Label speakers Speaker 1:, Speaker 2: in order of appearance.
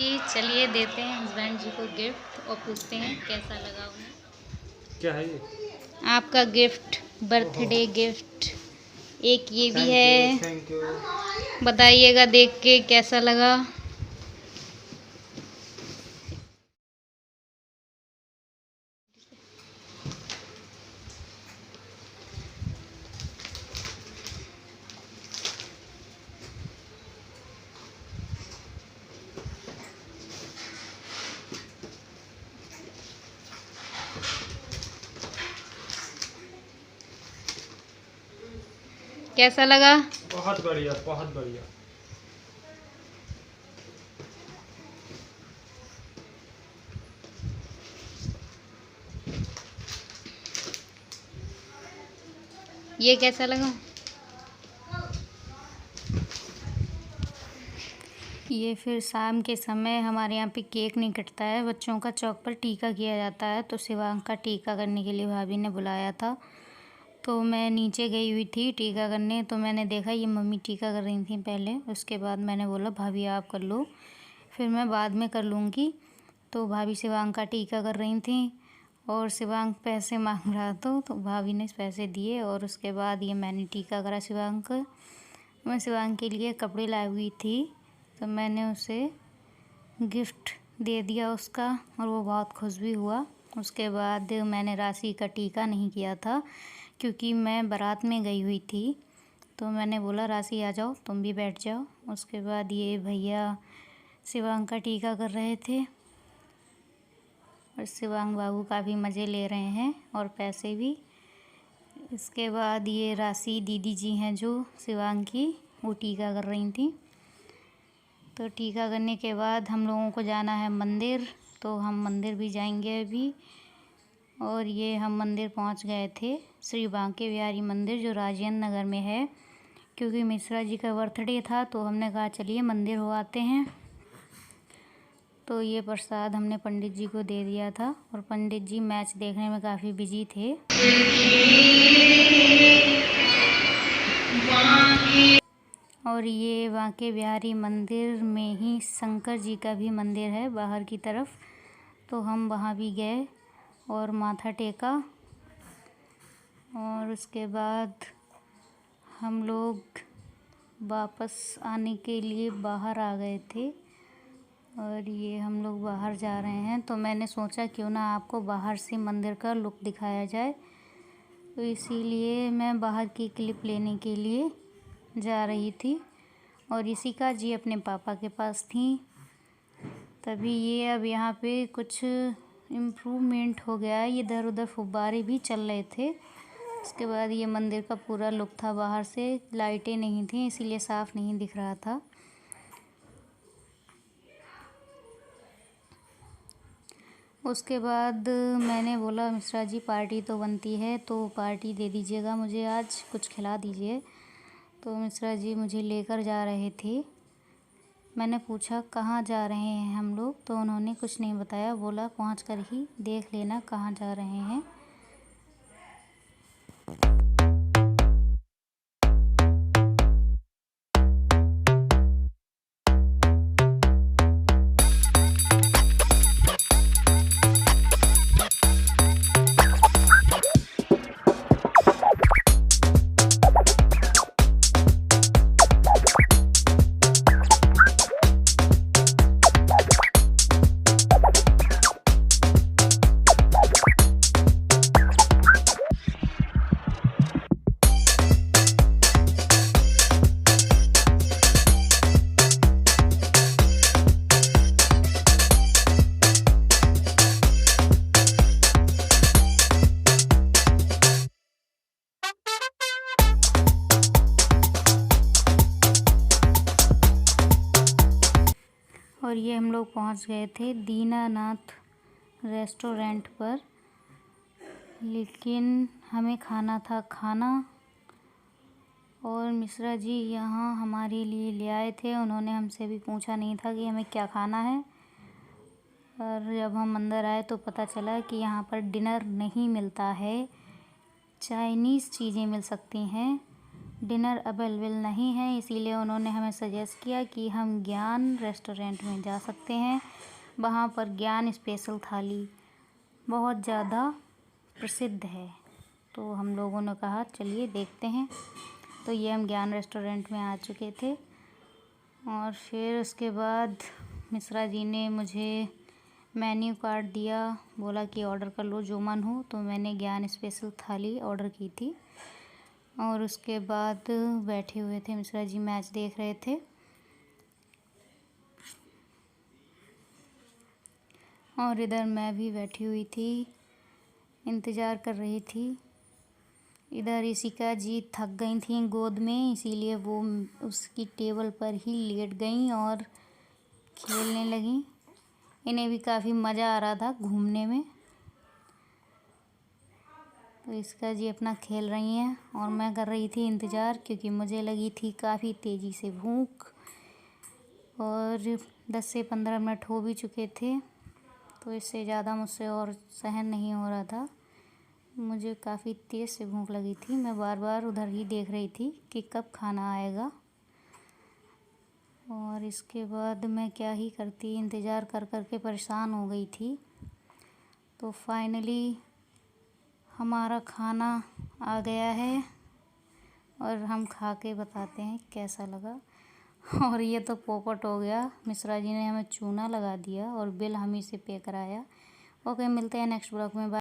Speaker 1: जी, चलिए देते हैं हस्बैंड जी को गिफ्ट और पूछते हैं कैसा लगा उन्हें।
Speaker 2: क्या है ये?
Speaker 1: आपका गिफ्ट,
Speaker 2: ओहो,
Speaker 1: बर्थडे गिफ्ट। एक ये भी
Speaker 2: थैंक यू
Speaker 1: है,
Speaker 2: थैंक यू।
Speaker 1: बताइएगा देख के कैसा लगा। कैसा लगा?
Speaker 2: बहुत बढ़िया बहुत बढ़िया।
Speaker 1: ये कैसा लगा? ये फिर शाम के समय हमारे यहाँ पे केक नहीं कटता है, बच्चों का चौक पर टीका किया जाता है, तो शिवांक का टीका करने के लिए भाभी ने बुलाया था। तो मैं नीचे गई हुई थी टीका करने, तो मैंने देखा ये मम्मी टीका कर रही थी पहले, उसके बाद मैंने बोला भाभी आप कर लो, फिर मैं बाद में कर लूँगी। तो भाभी शिवांक का टीका कर रही थी और शिवांक पैसे मांग रहा था, तो भाभी ने पैसे दिए और उसके बाद ये मैंने टीका करा शिवांक का। मैं शिवांक के लिए कपड़े लाई हुई थी, तो मैंने उसे गिफ्ट दे दिया उसका और वो बहुत खुश भी हुआ। उसके बाद मैंने राशि का टीका नहीं किया था क्योंकि मैं बारात में गई हुई थी, तो मैंने बोला राशि आ जाओ तुम भी बैठ जाओ। उसके बाद ये भैया शिवांक का टीका कर रहे थे और शिवांक बाबू काफ़ी मज़े ले रहे हैं और पैसे भी। इसके बाद ये राशि दीदी जी हैं जो शिवांक की, वो टीका कर रही थी। तो टीका करने के बाद हम लोगों को जाना है मंदिर, तो हम मंदिर भी जाएंगे अभी। और ये हम मंदिर पहुंच गए थे, श्री बांके बिहारी मंदिर जो राजेंद्र नगर में है, क्योंकि मिश्रा जी का बर्थडे था, तो हमने कहा चलिए मंदिर हो आते हैं। तो ये प्रसाद हमने पंडित जी को दे दिया था और पंडित जी मैच देखने में काफ़ी बिजी थे। और ये बांके बिहारी मंदिर में ही शंकर जी का भी मंदिर है बाहर की तरफ, तो हम वहाँ भी गए और माथा टेका। और उसके बाद हम लोग वापस आने के लिए बाहर आ गए थे और ये हम लोग बाहर जा रहे हैं, तो मैंने सोचा क्यों ना आपको बाहर से मंदिर का लुक दिखाया जाए, तो इसीलिए मैं बाहर की क्लिप लेने के लिए जा रही थी। और इशिका जी अपने पापा के पास थी, तभी ये अब यहाँ पे कुछ इम्प्रूवमेंट हो गया है, ये इधर उधर फुब्बारे भी चल रहे थे। उसके बाद ये मंदिर का पूरा लुक था, बाहर से लाइटें नहीं थी इसीलिए साफ़ नहीं दिख रहा था। उसके बाद मैंने बोला मिश्रा जी पार्टी तो बनती है, तो पार्टी दे दीजिएगा मुझे, आज कुछ खिला दीजिए। तो मिश्रा जी मुझे लेकर जा रहे थे। मैंने पूछा कहाँ जा रहे हैं हम लोग, तो उन्होंने कुछ नहीं बताया, बोला पहुँच कर ही देख लेना कहाँ जा रहे हैं। और ये हम लोग पहुंच गए थे दीनानाथ रेस्टोरेंट पर, लेकिन हमें खाना था खाना। और मिश्रा जी यहाँ हमारे लिए ले आए थे, उन्होंने हमसे भी पूछा नहीं था कि हमें क्या खाना है। और जब हम अंदर आए तो पता चला कि यहाँ पर डिनर नहीं मिलता है, चाइनीज़ चीज़ें मिल सकती हैं। डिनर अवेलेबल नहीं है, इसीलिए उन्होंने हमें सजेस्ट किया कि हम ज्ञान रेस्टोरेंट में जा सकते हैं। वहाँ पर ज्ञान स्पेशल थाली बहुत ज़्यादा प्रसिद्ध है। तो हम लोगों ने कहा चलिए देखते हैं। तो ये हम ज्ञान रेस्टोरेंट में आ चुके थे और फिर उसके बाद मिश्रा जी ने मुझे मेन्यू कार्ड दिया, बोला कि ऑर्डर कर लो जो मन हो। तो मैंने ज्ञान स्पेशल थाली ऑर्डर की थी और उसके बाद बैठे हुए थे, मिश्रा जी मैच देख रहे थे और इधर मैं भी बैठी हुई थी, इंतज़ार कर रही थी। इधर इशिका जी थक गई थी गोद में, इसीलिए वो उसकी टेबल पर ही लेट गईं और खेलने लगीं। इन्हें भी काफ़ी मज़ा आ रहा था घूमने में। तो इशिका जी अपना खेल रही हैं और मैं कर रही थी इंतज़ार, क्योंकि मुझे लगी थी काफ़ी तेज़ी से भूख और 10 से 15 मिनट हो भी चुके थे। तो इससे ज़्यादा मुझसे और सहन नहीं हो रहा था, मुझे काफ़ी तेज़ से भूख लगी थी। मैं बार बार उधर ही देख रही थी कि कब खाना आएगा। और इसके बाद मैं क्या ही करती, इंतज़ार कर कर के परेशान हो गई थी। तो फाइनली हमारा खाना आ गया है और हम खा के बताते हैं कैसा लगा। और ये तो पोपट हो गया, मिश्रा जी ने हमें चूना लगा दिया और बिल हम ही से पे कराया। ओके, मिलते हैं नेक्स्ट ब्लॉग में।